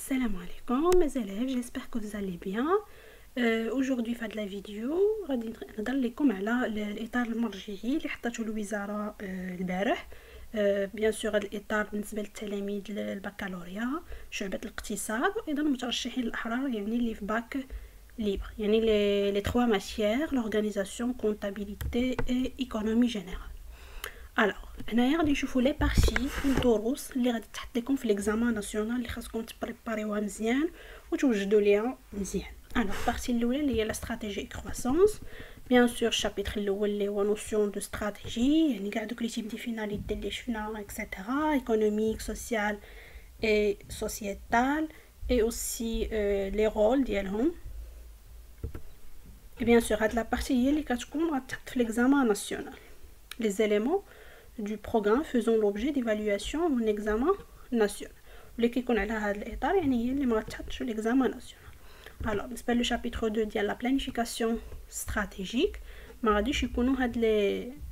Salam alaikum mes élèves, j'espère que vous allez bien. Aujourd'hui في هاد la vidéo غادي نهضر لكم على الاطار المرجعي اللي حطته الوزاره البارح. بيان سور هذا الاطار بالنسبه للتلاميذ البكالوريا شعبة الاقتصاد وايضا المترشحين الاحرار يعني اللي في باك libre يعني les trois matières l'organisation comptabilité et économie générale. الوغ هنايا غادي نشوفوا لي بارتي والدروس اللي غادي تحط لكم في ليكزامان ناسيونال اللي خاصكم تبريباريوها مزيان وتوجدوا ليها مزيان. الوغ البارتي الاولى اللي هي لا استراتيجي كرواسونس، بيان سور الشابيتر الاول اللي هو نوسيون دو استراتيجي يعني كاع دوك لي تيب دي فيناليتي اللي شفنا اكسيتيرا ايكونوميك سوسيال اي سوسيتال اي اوسي لي رول ديالهم. بيان سور هاد لا بارتي هي اللي كتكون غتحط في ليكزامان ناسيونال. Les éléments du programme faisant l'objet d'évaluation en examen national. اللي كيكون على هذا الاطار يعني هي اللي ما غتحطش في ليكزامان ناسيونال. الوغ بالنسبه لو شابيتر 2 ديال لا بلانيفيكاسيون استراتيجيك ما غاديش يكونوا هاد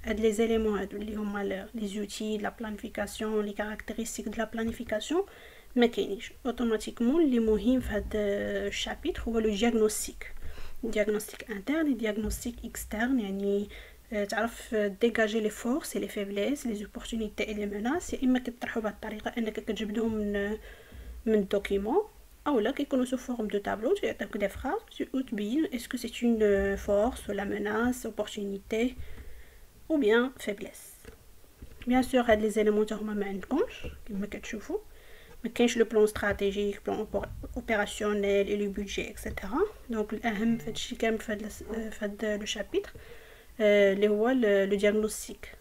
لي زيليمون هادو اللي هما لي زوتي لا بلانيفيكاسيون لي كاركتيرستيك دو لا بلانيفيكاسيون ما كاينينش اوتوماتيكمون. اللي مهم في هاد الشابيتر هو لو دياغنوستيك انترن دياغنوستيك اكسترن يعني تعرف ديجاجي لي فورس اي لي فيبليس لي اوبورتونيتي اي لي ميناس. يا اما كتطرحوا بهذه الطريقه انك كتجبدهم من الدوكيمون اولا كيكونوا سو فورم دو تابلو تعطيك دي فراز وتبين اسكو سي اون فورس ولا ميناس اوبورتونيتي او بيان فيبليس. بيان سور هاد لي زيليمون هما ما عندكمش كما كتشوفوا، ما كاينش لو بلان استراتيجيك بلان اوبيراسيونيل اي لو بودجي اكسيتيرا. دونك الاهم في هادشي كامل في هاد لو شابيتر اللي هو لو دياغنوستيك.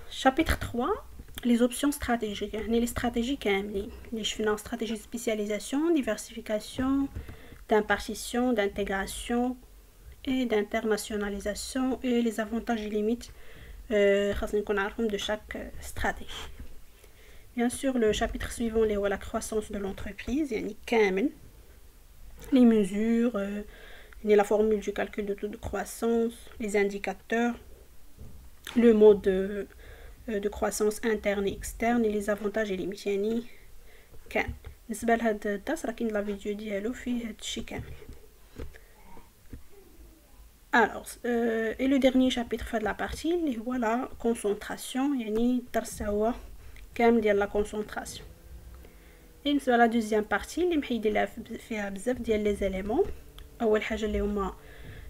شابيتر 3 لي اوبسيون استراتيجيك يعني لي استراتيجي كاملين اللي شفنا استراتيجي سبيسياليزاسيون ديفرسيفيكاسيون d'impartition d'intégration et d'internationalisation et les avantages et limites خاصنا نكون عارفهم de chaque stratégie. Bien sûr le chapitre suivant اللي هو la croissance de l'entreprise يعني كامل les mesures la formule du calcul de taux de croissance, les indicateurs, le mode de croissance interne et externe et les avantages et limites يعني كامل. بالنسبه لهاد الدرس راه كاين لا فيديو ديالو فيه هادشي كامل. alors et le dernier chapitre في هاد لا بارتي اللي هو لا concentration يعني الدرس هو كامل ديال لا concentration. بالنسبه لا دوزيام بارتي اللي محيدين فيها بزاف ديال لي زيليمون. اول حاجه اللي هما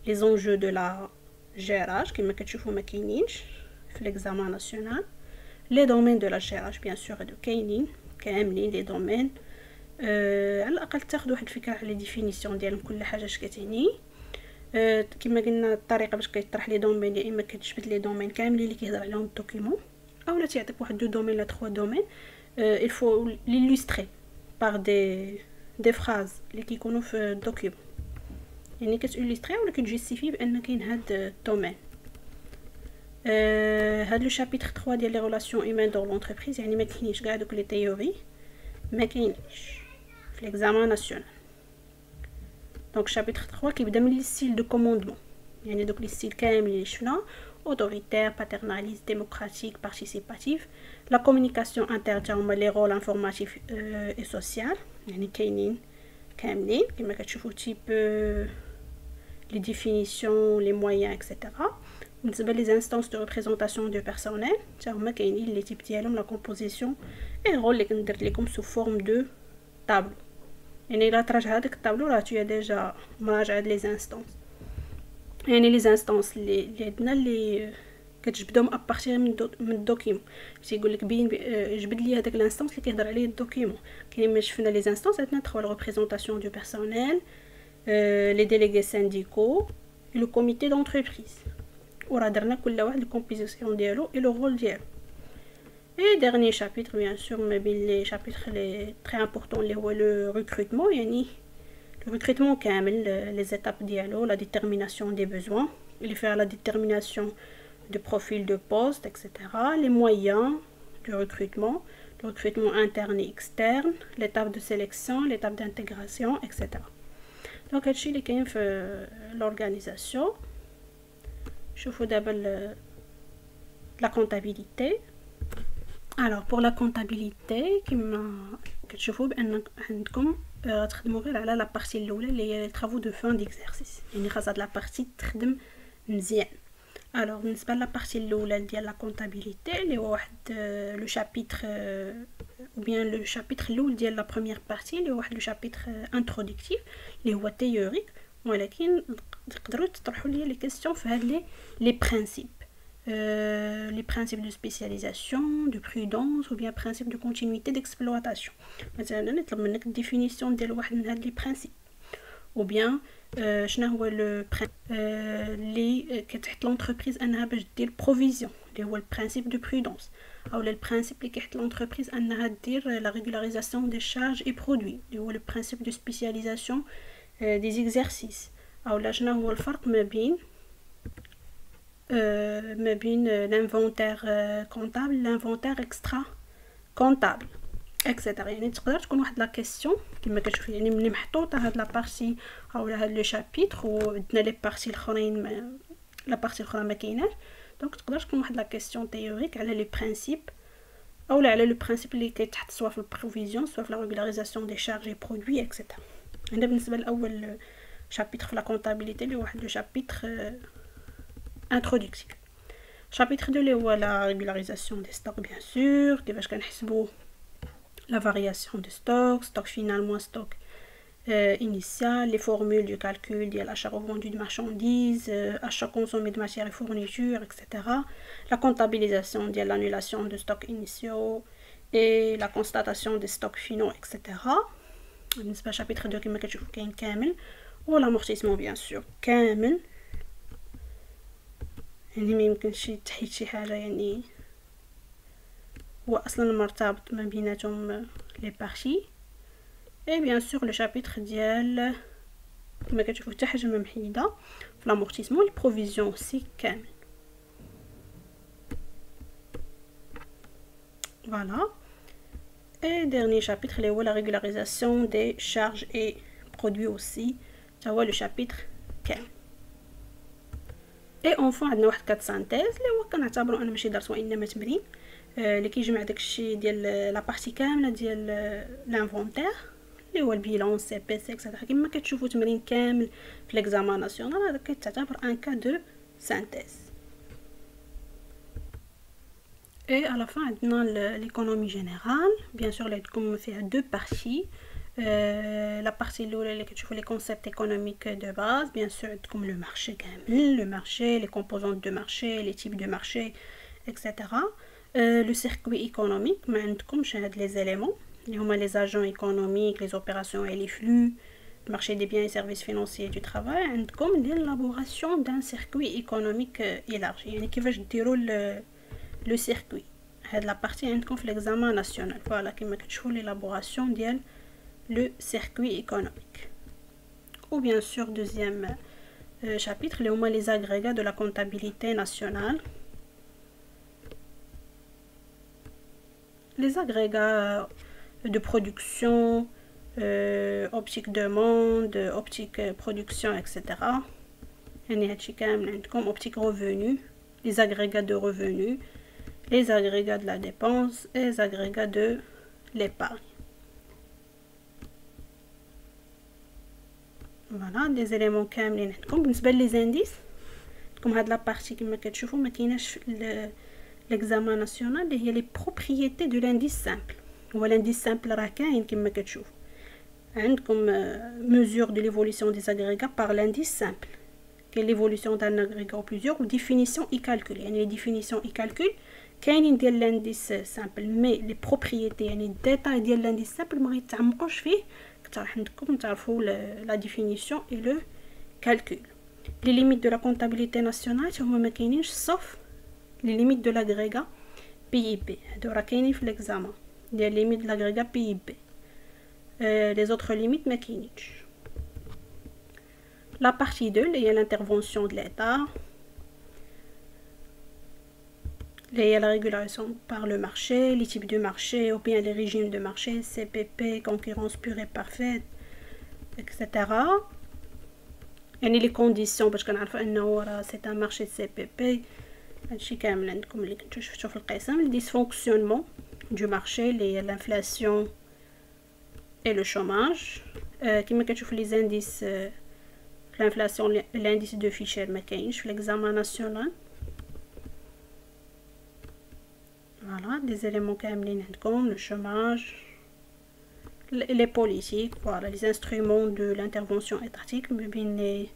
لي زونجو دو لا جيراج كما كتشوفوا ما كاينينش في ليكزامان ناسيونال. لي دومين دو لا جيراج بيان سور هادو كاينين كاملين لي دومين. على الاقل تاخذوا واحد الفكره على لي ديفينيسيون ديال كل حاجه اش كتعني. كما قلنا الطريقه باش كيطرح لي دومين يا اما كتجبد لي دومين كاملين اللي كيهضر عليهم الدوكيمون اولا تيعطيك واحد دو دومين لا 3 دومين. il faut l'illustrer par des phrases اللي كيكونوا في الدوكيمون يعني كتوليستري ولا كتجيستيفي بان كاين هاد الدومين. هاد لو شابيتر 3 ديال لي ريلاسيون هيومان دون لونتربريز يعني ما كاينينش كاع دوك لي تيوري ما كاينينش في ليكزامان ناسيونال. دونك شابيتر 3 كيبدا من لي ستيل دو كوموندمون يعني دوك لي ستيل كاملين اللي شفنا autoritaire, paternaliste, démocratique, participatif. La communication interne هما لي رول انفورماتيف et social يعني كاينين كاملين كما كتشوفوا تيب les définitions, les moyens, etc. بالنسبه لي انستانس دو ريبريزونطاسيون دو بيرسونيل حتى هما كاينين لي تيب ديالهم لا كومبوزيسيون اي رول اللي كندير لكم سو فورم دو طابلو يعني الا تراجع هذاك الطابلو راه تي ديجا مراجعه لي انستانس يعني لي انستانس اللي عندنا اللي كتجبدهم ابارتير من الدوكيمون. تيقول لك بين جبد لي هذاك الانستانس اللي كيهضر عليه الدوكيمون. كاين ما شفنا لي انستانس عندنا 3 ريبريزونطاسيون دو بيرسونيل les délégués syndicaux et le comité d'entreprise. وراه درنا كل واحد الكومبوزيسيون ديالو et le rôle ديالو. et dernier chapitre bien sûr ما بين les chapitres les très importants اللي هو le recrutement يعني le recrutement كامل les étapes ديالو la détermination des besoins اللي فيها la détermination de profil de poste etc. les moyens du recrutement, le recrutement interne et externe, l'étape de sélection, l'étape d'intégration etc. دونك هادشي اللي كاين في لورغانيزاسيون. شوفوا دابا لا كونطابيليتي. alors pour la comptabilité كما كتشوفوا بان عندكم غتخدموا غير على لا بارتي الاولى اللي هي الترافو دو فان ديكزارسيس، يعني خاص هاد لا بارتي تخدم مزيان. الوغ بالنسبه لا بارتي الاولى ديال لا كونطابيليتي اللي هو واحد لو شابيتر ou bien لو شابيتر الاول ديال لا بروميير بارتي اللي هو واحد لو شابيتر انترودكتيف اللي هو تيوريك، ولكن تقدروا تطرحوا لي لي كيسيون في هاد لي برينسيپ les principes de spécialisation, de prudence ou bien principe de continuité d'exploitation. مثلا نطلب منك الديفينيسيون ديال واحد من هاد لي برينسيپ، ou bien شنو هو لو اللي كتحط لونتربريز انها باش دير بروفيزيون اللي هو البرينسيپ دو برودونس، او البرينسيپ اللي كيحط لونتربريز انها دير لا ريغولاريزاسيون دي شارج اي برودوي اللي هو البرينسيپ دو سبيسياليزاسيون دي زيكزارسيس، او شنو هو الفرق ما بين l'inventaire comptable l'inventaire extra comptable اكسيتيرا. يعني تقدر تكون واحد لا كيسيون كما كتشوفي، يعني ملي محطوطه هاد لا بارتي او هاد لو شابيتر وعندنا لي بارتي الاخرين لا بارتي الاخرى ما كايناش، دونك تقدر تكون واحد لا كيسيون تيوريك على لي برينسيپ او على لو برينسيپ اللي كيتحط سوا في البروفيزيون سوا في لا ريغولاريزاسيون دي شارج اي برودوي اكسيتيرا. هنا بالنسبه لاول شابيتر في لا كونطابيليتي اللي واحد لو شابيتر introductif. Chapitre 2 اللي هو la régularisation des stocks bien sûr، كيفاش كنحسبوا la variation de stock, stock final moins stock initial, les formules du calcul ديال achat revendu de marchandises, achat consommé de matières et fournitures, etc. La comptabilisation ديال l'annulation de stocks initiaux et la constatation des stocks finaux, etc. بالنسبه chapitre 2 كما كتشوفوا كاين كامل، و l'amortissement bien sûr كامل، يعني ما يمكنش تحيد شي حاجه، يعني هو اصلا مرتبط ما بيناتهم لي بارتي. اي بيان سور لو شابيتر ديال كما كتشوفوا حتى حاجه ما محيده في لامورتيسمون، لي بروفيزيون سي كامل. فوالا. اي ديرني شابيتر اللي هو لا ريغولاريزاسيون دي شارج اي برودوي اوسي، تا هو لو شابيتر كامل. اي اونفون عندنا واحد كات سانتيز اللي هو كنعتبروا انا ماشي درس وانما تمرين اللي كيجمع داكشي ديال لا بارتي كامله ديال لانفونتير اللي هو البيلون سي بي سي اكسيتيرا. كما كتشوفوا تمرين كامل في ليكزامان ناسيونال، هذا كيتعتبر ان كا دو سانتيز. اي على فان عندنا ليكونومي جينيرال بيان سور اللي عندكم فيها دو بارتي. لا بارتي الاولى اللي كتشوفوا لي كونسيبت ايكونوميك دو باز، بيان سور عندكم لو مارشي كامل، لو مارشي لي كومبوزونط دو مارشي لي تيب دو مارشي اكسيتيرا. لو سيركوي ايكونوميك ما عندكمش هاد لي زيليمون اللي هما لي اجون ايكونوميك، لي اوبيراسيون اي لي فلو، marché des biens et services financiers du travail. عندكم l'élaboration d'un circuit économique élargi، يعني كيفاش ديروا لو سيركوي. هاد لا بارتي عندكم في l'examen national. فوالا كما كتشوفوا l'élaboration ديال le circuit économique. Ou bien sûr deuxième chapitre les huma les agrégats de la comptabilité nationale. Les agrégats de production, optique demande, optique production, etc. يعني هادشي كامل عندكم. optique revenu, les agrégats de revenus, les agrégats de la dépense et les agrégats de l'épargne. فوالا دي زيليمون كاملين عندكم. بالنسبه لي زانديس عندكم هاد لا بارتي كما كتشوفوا ما كايناش في ليكزامان ناسيونال اللي هي لي بروبريتي دو لانديس سامبل. هو لانديس سامبل راه كاين كما كتشوفوا عندكم mesure de l'évolution des agrégats par l'indice simple. كاين l'évolution d'un agrégat ou plusieurs ou définition et calcul. يعني les définitions et calcul كاينين ديال لانديس سامبل، مي لي بروبريتي يعني الديتاي ديال لانديس سامبل ما غيتعمقوش فيه كتر عندكم تعرفوا لا ديفينيسيون اي لو كالكول. لي ليميت دو لا كونطابيليتي ناسيونال هما ما كاينينش صوف لي ليميت دو لاغريغا بي اي بي، هادو راه كاينين في ليكزامان ديال ليميت دو لاغريغا بي اي بي. لي زوطخ ليميت ما كاينينش. لا بارتي 2 اللي هي لانترفونسيون دو ليتا، il y a la régulation par le marché, les types de marché ou bien les régimes de marché, CPP, concurrence pure et parfaite, etc. يعني les conditions باش كنعرفوا انه راه سي ان مارشي CPP. هادشي كامل عندكم اللي كنتو شفتو في القسم. le dysfonctionnement du marché اللي هي l'inflation et le chômage. كما كتشوفوا les indices l'inflation l'indice de Fisher ما كاينش في l'examen national. Voilà, des éléments كاملين عندكم le chômage, les politiques, voilà les instruments de l'intervention étatique ما بين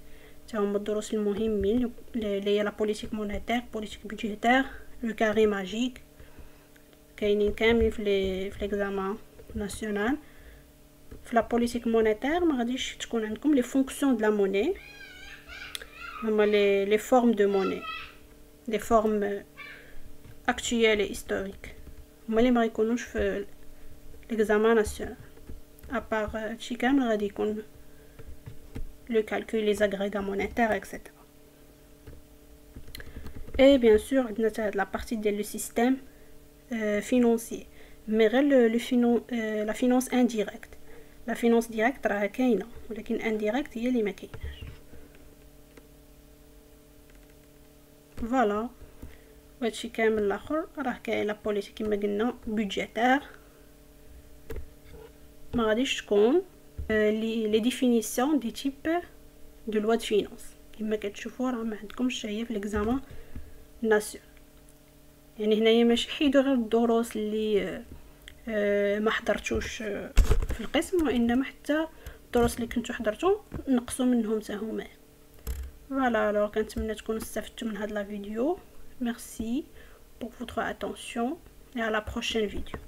تاهم الدروس المهمين اللي هي la politique monétaire, politique budgétaire, le carré magique كاينين كاملين في l'examen national. في la politique monétaire ما غاديش تكون عندكم les fonctions de la monnaie, هما les formes de monnaie, les formes actuelles et historiques, هما اللي ما غيكونوش في l'examen national. à part هادشي كامل غادي يكون le calcul, les agrégats monétaires, etc. Et bien sûr عندنا la partie ديال le système financier, mais غير la finance indirecte. la finance directe راها كاينه ولكن indirect هي اللي ما كايناش. فوالا وهادشي كامل الاخر راه كاين لا بوليتيك كما قلنا budgétaire. ما غاديش تكون les définitions des types de loi de finance كما كتشوفوا راه ما عندكمش هي في l'examen national. يعني هنايا ماشي حيدوا غير الدروس اللي ما حضرتوش في القسم، وانما حتى الدروس اللي كنتو حضرتو نقصوا منهم حتى هما. فوالا alors كنتمنى تكونوا استفدتوا من هاد لا فيديو. Merci pour votre attention et à la prochaine vidéo.